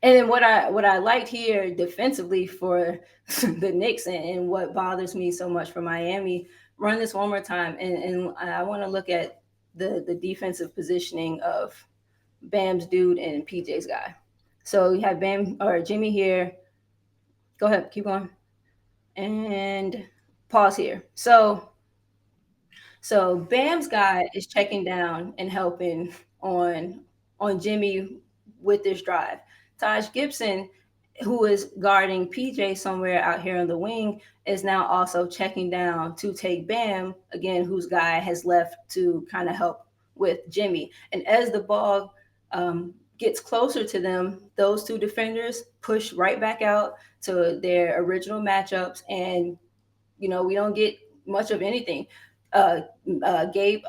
And then what I liked here defensively for the Knicks and what bothers me so much for Miami, run this one more time and I want to look at the defensive positioning of Bam's dude and PJ's guy. So you have Bam or Jimmy here. Go ahead, keep going. And pause here. So Bam's guy is checking down and helping on on Jimmy with this drive. Taj Gibson, who is guarding PJ somewhere out here on the wing, is now also checking down to take Bam again, whose guy has left to kind of help with Jimmy. And as the ball gets closer to them, those two defenders push right back out to their original matchups, and we don't get much of anything. Uh, Gabe,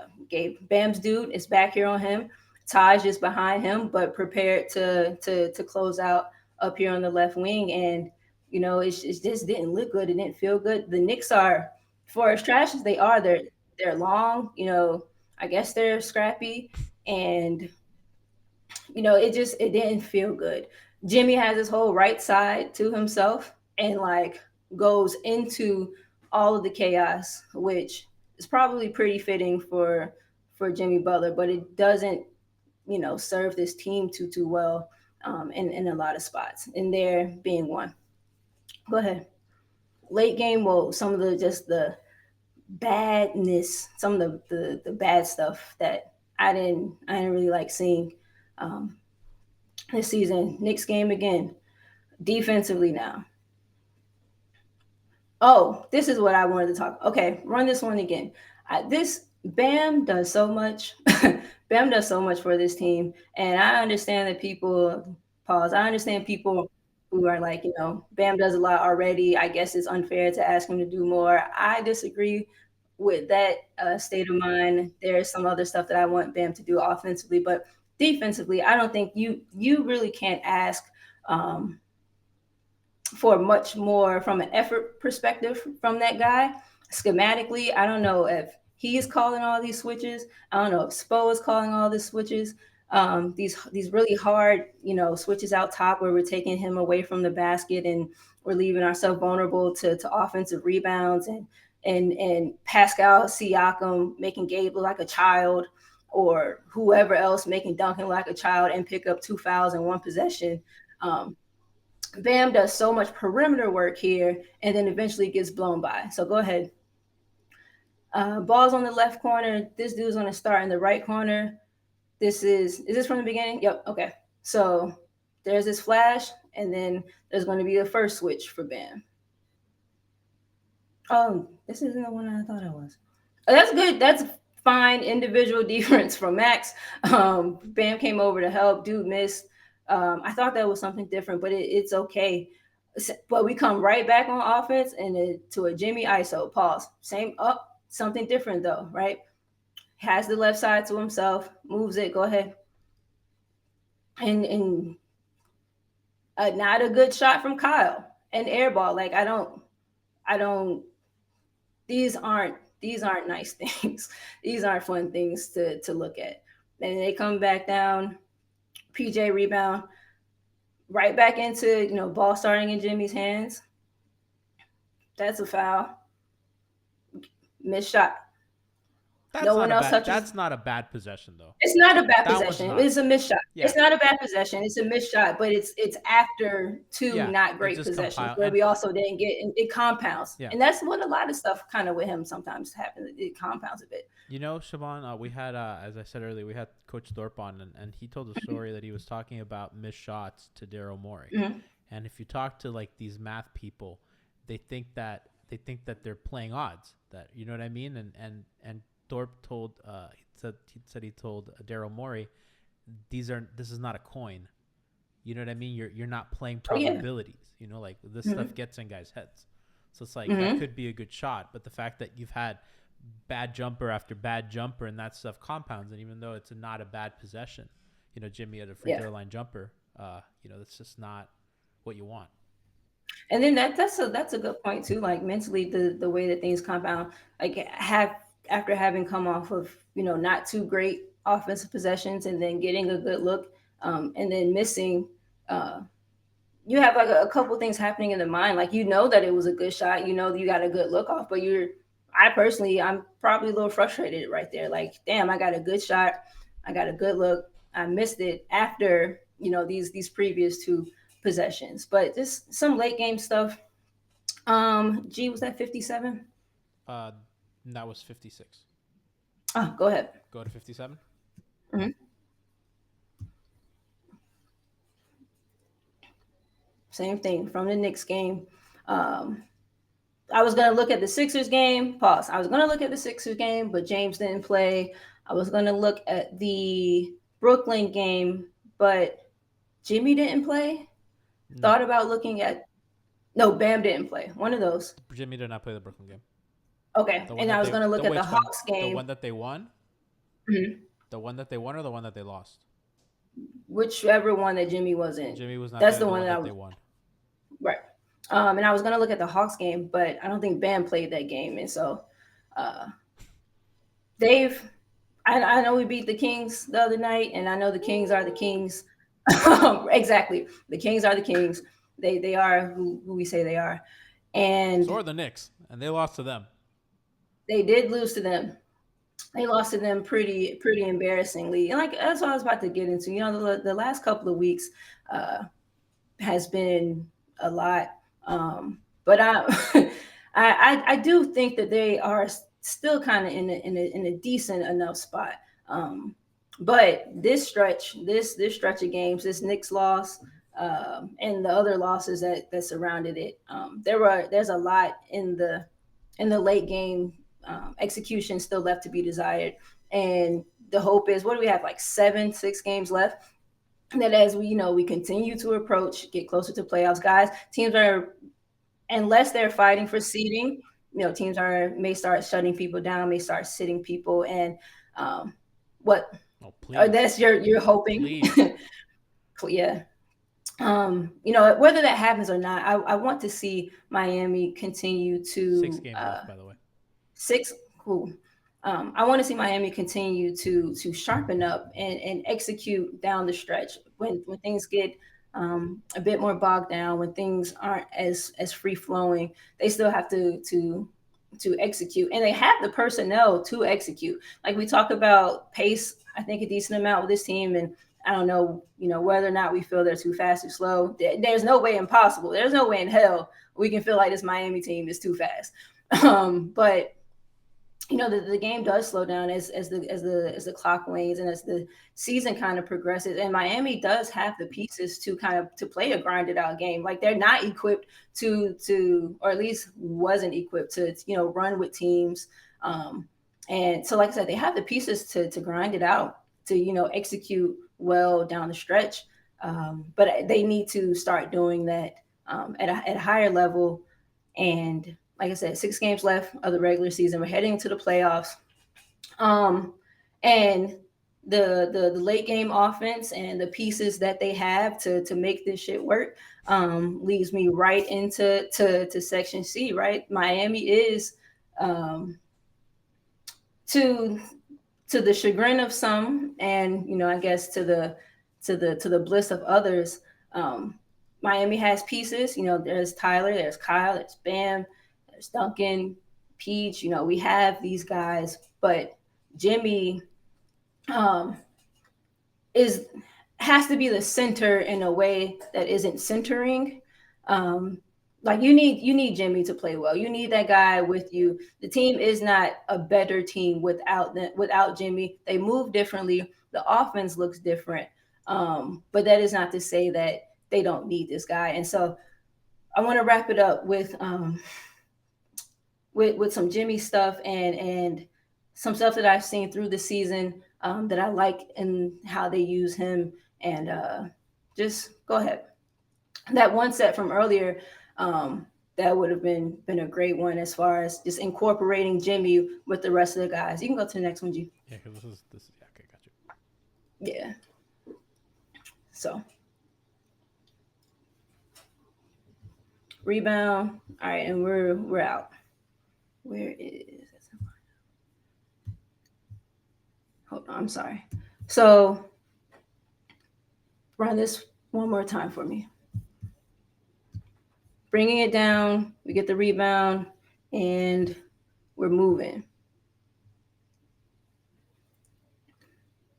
Bam's dude is back here on him. Taj is behind him, but prepared to close out up here on the left wing, and it just didn't look good. It didn't feel good. The Knicks are, for as trash as they are, they're long. I guess they're scrappy, and it didn't feel good. Jimmy has his whole right side to himself and like goes into all of the chaos, which is probably pretty fitting for Jimmy Butler, but it doesn't serve this team too well in a lot of spots, and there being one. Go ahead. Late game, well, some of the just the badness, some of the bad stuff that I didn't really like seeing um, this season. Knicks game again. Defensively now. Oh, this is what I wanted to talk. Okay, run this one again. This Bam does so much. Bam does so much for this team, and I understand that people pause. I understand people who are like, Bam does a lot already. I guess it's unfair to ask him to do more. I disagree with that state of mind. There's some other stuff that I want Bam to do offensively, but defensively, I don't think you really can't ask. For much more from an effort perspective from that guy. Schematically, I don't know if he is calling all these switches. I don't know if Spo is calling all these switches. These really hard, switches out top where we're taking him away from the basket and we're leaving ourselves vulnerable to offensive rebounds and Pascal Siakam making Gabe look like a child or whoever else making Duncan like a child and pick up 2 fouls in one possession. Um, Bam does so much perimeter work here and then eventually gets blown by. So go ahead. Ball's on the left corner. This dude's going to start in the right corner. Is this from the beginning? Yep. Okay. So there's this flash, and then there's going to be the first switch for Bam. Oh, this isn't the one I thought it was. That's good. That's fine individual defense from Max. Bam came over to help. Dude missed. I thought that was something different, but it's okay. But we come right back on offense and to a Jimmy ISO pause. Same up, something different though, right? Has the left side to himself, moves it. Go ahead, and not a good shot from Kyle. An air ball. Like I don't. These aren't nice things. These aren't fun things to look at. And they come back down. PJ rebound right back into ball starting in Jimmy's hands. That's a foul. Missed shot. That's No not one a else bad. touches. That's not a bad possession though. It's not a bad That one's possession. not. It's a missed shot. Yeah, It's not a bad possession. It's a missed shot, but it's after two yeah. not It great just possessions compile where and we also didn't get it compounds, yeah. and that's what a lot of stuff kind of with him sometimes happens. It compounds a bit. Siobhan, we had, as I said earlier, we had Coach Thorpe on, and he told a story that he was talking about missed shots to Daryl Morey. Mm-hmm. And if you talk to like these math people, they think that they're playing odds. That you know what I mean? And Thorpe told he told Daryl Morey, this is not a coin. You know what I mean? You're not playing Oh yeah. probabilities. Like this Mm-hmm. stuff gets in guys' heads. So it's like that Mm-hmm. could be a good shot, but the fact that you've had bad jumper after bad jumper and that stuff compounds, and even though it's not a bad possession, Jimmy had a free Yeah. throw line jumper. That's just not what you want. And then that's a good point too. Like mentally, the way that things compound, like have after having come off of not too great offensive possessions, and then getting a good look, and then missing. Uh, you have like a couple things happening in the mind. Like that it was a good shot. You got a good look off, but I personally, I'm probably a little frustrated right there. Like, damn, I got a good shot. I got a good look. I missed it after these previous two possessions. But just some late game stuff. G, was that 57? Uh, that was 56. Oh, go ahead. Go to 57. Mhm. Same thing from the Knicks game. Um, I was gonna look at the Sixers game. Pause. I was gonna look at the Sixers game, but James didn't play. I was gonna look at the Brooklyn game, but Jimmy didn't play. No, Thought about looking at no, Bam didn't play. One of those. Jimmy did not play the Brooklyn game. Okay, The one and I that was they gonna the look at the which one? Hawks The game. one that they won. Mhm. The one that they won or the one that they lost. Whichever one that Jimmy was in. Jimmy was not That's there in the the one one that I that was they won. right. And I was gonna look at the Hawks game, but I don't think Bam played that game, and so uh, Dave, I know we beat the Kings the other night, and I know the Kings are the Kings. Exactly, the Kings are the Kings. They are who we say they are, So and are the Knicks, and they lost to them. they did lose to them. They lost to them pretty embarrassingly, and like that's what I was about to get into. The last couple of weeks uh, has been a lot, but I do think that they are still kind of in a decent enough spot. Um, but this stretch of games, this Knicks loss, and the other losses that surrounded it, there's a lot in the late game execution still left to be desired. And the hope is, what do we have, like 6 games left? That as we continue to approach, get closer to playoffs, guys, teams are, unless they're fighting for seeding, teams are may start shutting people down, may start sitting people, and um, what Oh or please, that's you're hoping, please. yeah. Whether that happens or not, I want to see Miami continue Six to games left, by the way. six. Cool. I want to see Miami continue to sharpen up and execute down the stretch when things get a bit more bogged down, when things aren't as free flowing. They still have to execute, and they have the personnel to execute. Like we talk about pace, I think a decent amount with this team, and I don't know, whether or not we feel they're too fast or slow. There's no way impossible. There's no way in hell we can feel like this Miami team is too fast. But the game does slow down as the clock wanes and as the season kind of progresses, and Miami does have the pieces to kind of to play a grinded out game. Like they're not equipped to or at least wasn't equipped to run with teams, um And so, like I said, they have the pieces to grind it out, to execute well down the stretch. But they need to start doing that at a higher level. And like I said, 6 games left of the regular season. We're heading to the playoffs. Um, and the late game offense and the pieces that they have to make this shit work leads me right into to section C. Right, Miami is um, to the chagrin of some, and I guess to the bliss of others. Um, Miami has pieces. There's Tyler, there's Kyle, there's Bam, there's Duncan, Peach. We have these guys, but Jimmy um, is has to be the center in a way that isn't centering. Um, like you need Jimmy to play well. You need that guy with you. The team is not a better team without Jimmy. They move differently. The offense looks different. But that is not to say that they don't need this guy. And so I want to wrap it up with some Jimmy stuff and some stuff that I've seen through the season that I like and how they use him. And just go ahead. That one set from earlier, that would have been a great one as far as just incorporating Jimmy with the rest of the guys. You can go to the next one, G. Yeah, because this. Yeah, okay, got you. Yeah. So rebound. All right, and we're out. Where is? Hold on. I'm sorry. So run this one more time for me. Bringing it down, we get the rebound, and we're moving.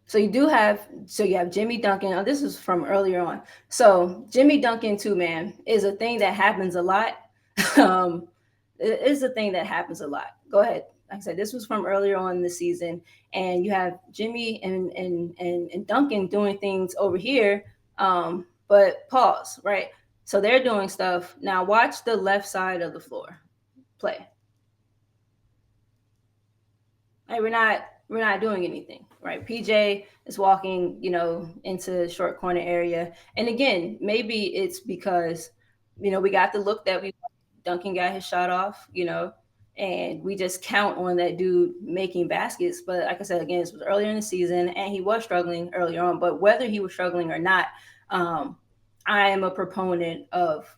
So you have Jimmy Duncan. Oh, this is from earlier on. So Jimmy Duncan, too, man, is a thing that happens a lot. um, it is a thing that happens a lot. Go ahead. Like I said, this was from earlier on in the season, and you have Jimmy and Duncan doing things over here. But pause, right? So they're doing stuff. Now watch the left side of the floor play. Like we're not doing anything, right? PJ is walking, into short corner area. And again, maybe it's because, we got the look that we Duncan got his shot off, and we just count on that dude making baskets. But like I said, again, this was earlier in the season and he was struggling earlier on. But whether he was struggling or not, um, I am a proponent of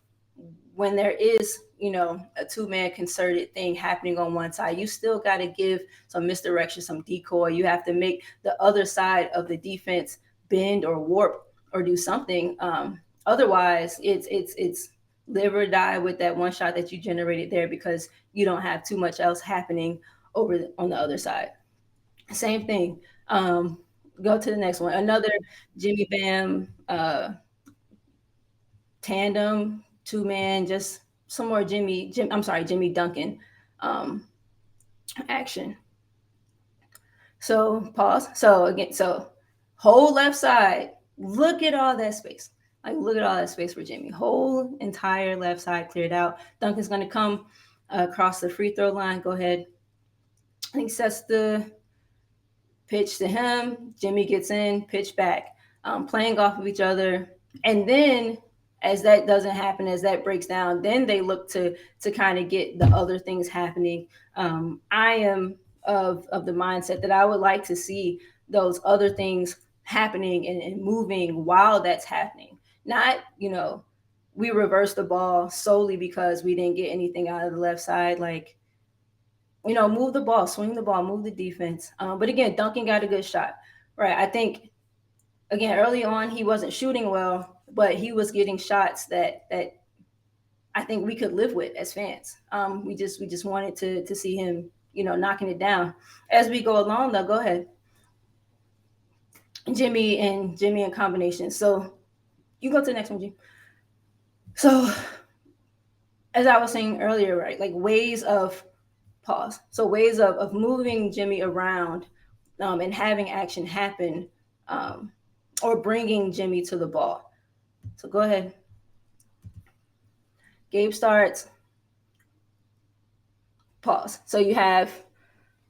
when there is, a two-man concerted thing happening on one side, you still got to give some misdirection, some decoy. You have to make the other side of the defense bend or warp or do something. Otherwise, it's live or die with that one shot that you generated there because you don't have too much else happening on the other side. Same thing. Go to the next one. Another Jimmy Bam tandem, two man, just some more Jimmy Duncan um, action. So pause. So again, so whole left side, look at all that space. Like look at all that space for Jimmy. Whole entire left side cleared out. Duncan's gonna come across the free throw line. Go ahead. I think sets the pitch to him. Jimmy gets in, pitch back, playing off of each other. And then as that doesn't happen, as that breaks down, then they look to kind of get the other things happening. I am of the mindset that I would like to see those other things happening and moving while that's happening. Not, we reverse the ball solely because we didn't get anything out of the left side. Like, move the ball, swing the ball, move the defense. But again, Duncan got a good shot, right? I think again early on he wasn't shooting well, but he was getting shots that I think we could live with as fans. We just wanted to see him, knocking it down as we go along. Though, go ahead, Jimmy and combination. So you go to the next one, G. So as I was saying earlier, right, like ways of pause. So ways of moving Jimmy around and having action happen or bringing Jimmy to the ball. So go ahead. Gabe starts. Pause. So you have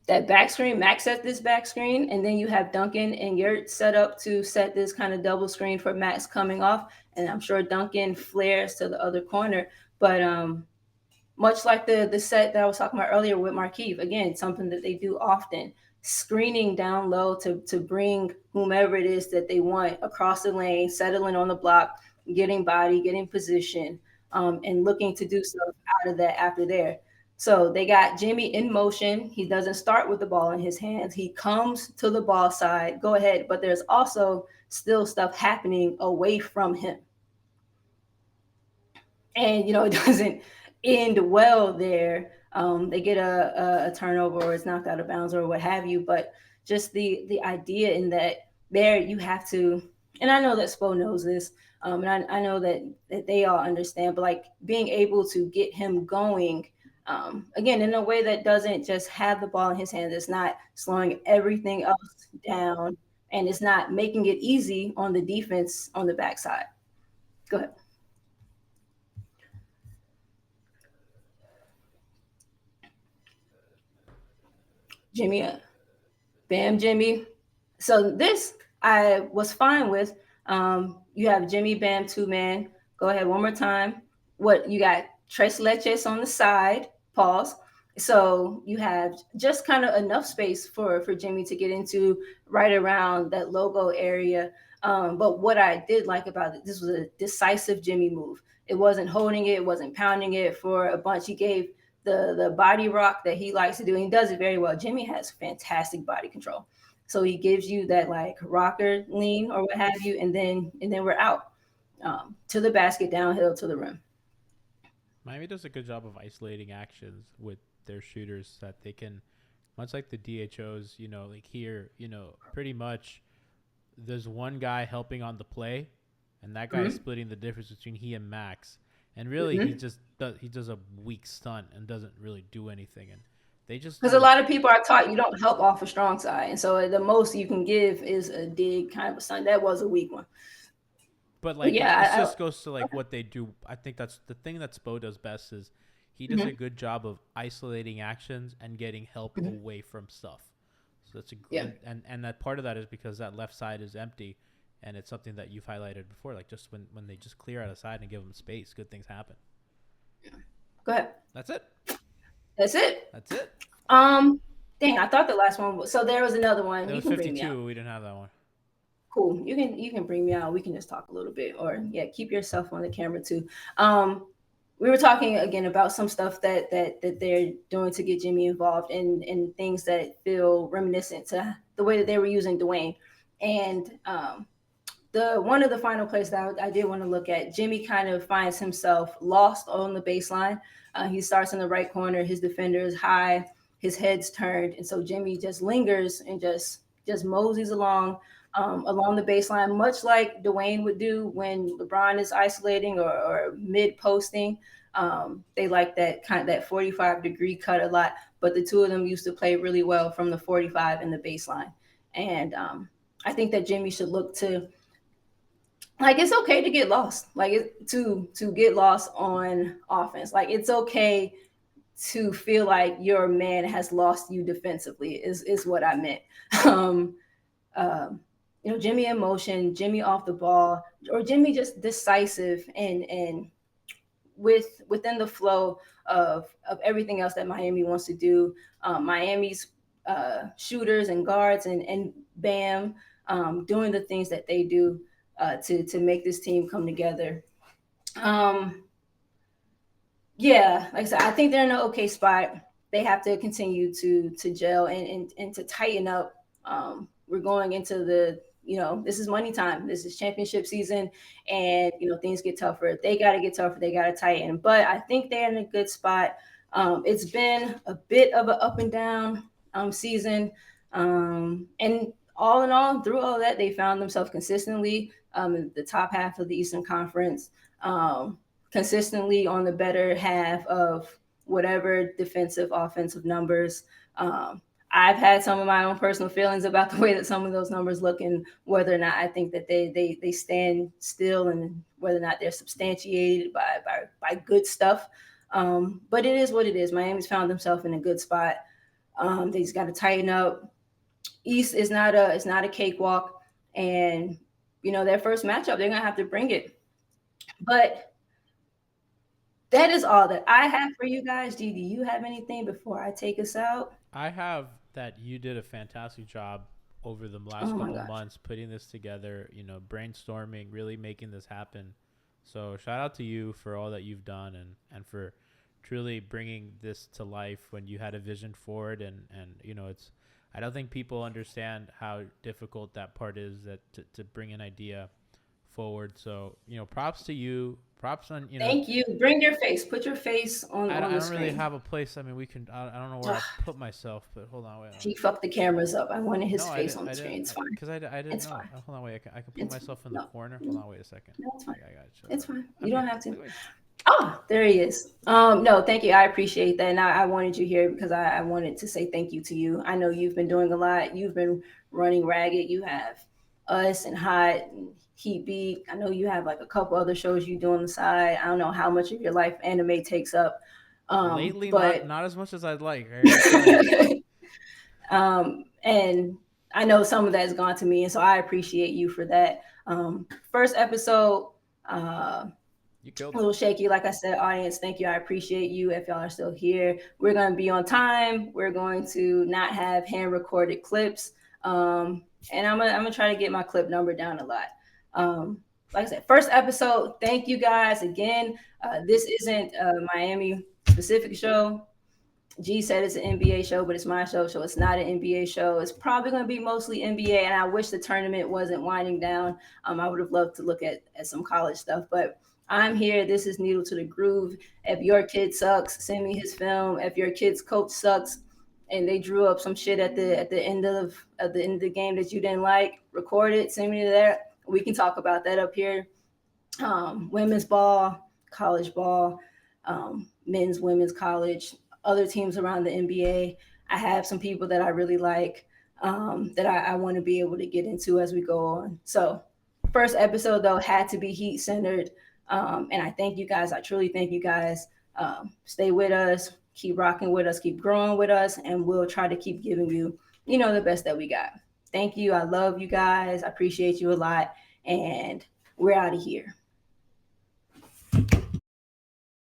that back screen, Max set this back screen, and then you have Duncan and you're set up to set this kind of double screen for Max coming off. And I'm sure Duncan flares to the other corner. But much like the set that I was talking about earlier with Markieff, again, something that they do often, screening down low to bring whomever it is that they want across the lane, settling on the block, getting body, getting position, and looking to do stuff out of that after there. So they got Jimmy in motion. He doesn't start with the ball in his hands. He comes to the ball side, go ahead, but there's also still stuff happening away from him. And it doesn't end well there. They get a turnover or it's knocked out of bounds or what have you. But just the idea in that there you have to, and I know that Spo knows this, and I know that they all understand. But like being able to get him going. Again, in a way that doesn't just have the ball in his hands, it's not slowing everything else down, and it's not making it easy on the defense on the backside. Go ahead. Jimmy, Bam, Jimmy. So this I was fine with. You have Jimmy Bam 2 man. Go ahead one more time. What you got? Tres Leches on the side. Pause. So you have just kind of enough space for Jimmy to get into right around that logo area. But what I did like about it, this was a decisive Jimmy move. It wasn't holding it, it wasn't pounding it for a bunch. He gave the body rock that he likes to do, and he does it very well. Jimmy has fantastic body control. So he gives you that like rocker lean or what have you, and then we're out to the basket, downhill to the rim. Miami does a good job of isolating actions with their shooters that they can, much like the DHOs, like here, pretty much there's one guy helping on the play, and that guy is Mm-hmm. splitting the difference between he and Max. And really, Mm-hmm. he does a weak stunt and doesn't really do anything. And they just Because a lot of people are taught you don't help off a strong side, and so the most you can give is a dig kind of a stunt. That was a weak one, but but like it yeah, just goes to like what they do. I think that's the thing that Spo does best is he does a mm-hmm. good job of isolating actions and getting help Mm-hmm. away from stuff. So that's Yeah, and that part of that is because that left side is empty, and it's something that you've highlighted before. Like just when they just clear out a side and give them space, good things happen. go ahead. That's it. That's it. That's it. Um, dang, I thought the last one was so there was another one. It You was can bring me out. 52. We didn't have that one. Cool. You can bring me out. We can just talk a little bit, or yeah, keep yourself on the camera too. We were talking again about some stuff that they're doing to get Jimmy involved in things that feel reminiscent to the way that they were using Dwayne. And the one of the final plays that I did want to look at, Jimmy kind of finds himself lost on the baseline. He starts in the right corner. His defender is high. His head's turned, and so Jimmy just lingers and just moseys along the baseline, much like Dwayne would do when LeBron is isolating or mid posting. They like that 45-degree cut a lot, but the two of them used to play really well from the 45 and the baseline. And I think that Jimmy should look to, like, it's okay to get lost, like to get lost on offense. Like it's okay to feel like your man has lost you defensively is what I meant. Um, Jimmy in motion, Jimmy off the ball, or Jimmy just decisive and within the flow of everything else that Miami wants to do. Miami's shooters and guards and Bam doing the things that they do to make this team come together. Um, yeah, like I said, I think they're in an okay spot. They have to continue to gel and to tighten up. We're going into this is money time. This is championship season, and things get tougher. They got to get tougher. They got to tighten. But I think they're in a good spot. It's been a bit of an up and down season, and all in all, through all that, they found themselves consistently in the top half of the Eastern Conference. Consistently on the better half of whatever defensive, offensive numbers. I've had some of my own personal feelings about the way that some of those numbers look and whether or not I think that they stand still and whether or not they're substantiated by good stuff. But it is what it is. Miami's found themselves in a good spot. They just got to tighten up. East is not a cakewalk, and their first matchup, they're gonna have to bring it. But that is all that I have for you guys. Do you have anything before I take us out? I have that you did a fantastic job over the Oh last my couple gosh. months putting this together, brainstorming, really making this happen. So shout out to you for all that you've done, and for truly bringing this to life when you had a vision for it. And it's, I don't think people understand how difficult that part is, that to bring an idea forward. So, props to you. Props on, Thank you. Bring your face. Put your face on I the don't really screen. have a place. I mean, I don't know where I Ugh, put myself, but hold on, wait. he fucked the cameras up. I wanted his No, I face didn't. on the screen. It's fine. Because I didn't It's know. fine. Hold on, wait. I can put It's myself in the no, corner. Hold no, on, wait a second. no. It's fine. I got you. It's fine. You I'm don't here. have to. Wait. Oh, there he is. No, thank you. I appreciate that. And I wanted you here because I wanted to say thank you to you. I know you've been doing a lot. You've been running ragged. You have us and Hot and Heat Beat. I know you have like a couple other shows you do on the side. I don't know how much of your life anime takes up. Lately, not But not as much as I'd like. I gotta tell you. and I know some of that has gone to me, and so I appreciate you for that. First episode, uh, You killed a it. little shaky. Like I said, audience, thank you. I appreciate you. If y'all are still here, we're going to be on time. We're going to not have hand recorded clips. And I'm gonna try to get my clip number down a lot. Like I said, first episode. Thank you guys again. This isn't a Miami specific show. G said it's an NBA show, but it's my show, so it's not an NBA show. It's probably going to be mostly NBA, and I wish the tournament wasn't winding down. I would have loved to look at some college stuff, but I'm here. This is Needle to the Groove. If your kid sucks, send me his film. If your kid's coach sucks, and they drew up some shit at the end of the game that you didn't like, record it, send me that. We can talk about that up here. Women's ball, college ball, men's, women's, college, other teams around the NBA. I have some people that I really like that I want to be able to get into as we go on. So, first episode though had to be Heat centered, and I thank you guys. I truly thank you guys. Stay with us, keep rocking with us, keep growing with us, and we'll try to keep giving you, the best that we got. Thank you. I love you guys. I appreciate you a lot, and we're out of here.